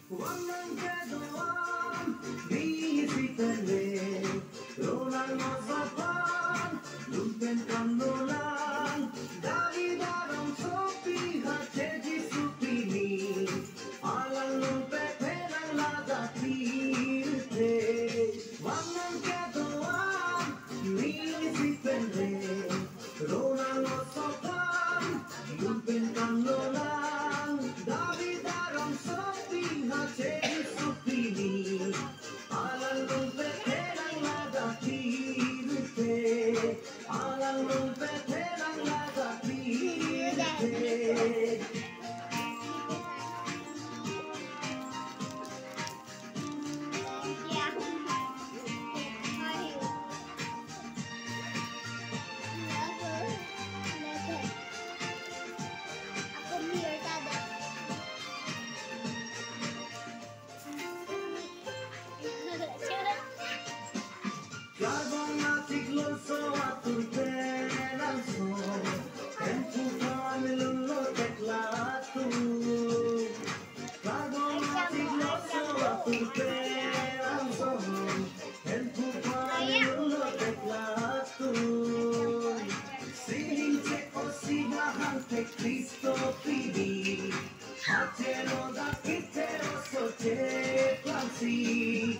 Walang gagawin, biisipan rin. Ronan mo sa pan, lumpen kano lang. Dali darang sopi, hacheji supini. Alang lumpe penang lada pirte. Walang gagawin, biisipan rin. Ronan mo sa pan, lumpen kano lang. Dali darang sopi, hacheji supini. Alang lumpe penang lada pirte. Alang lumpe penang lada pirte. Carbonatic loso atur pelanso, tempo familullo teclato. Carbonatic loso atur pelanso, tempo familullo teclato. Since osigahan te Cristo fidi, hatero da kitero sote plansi.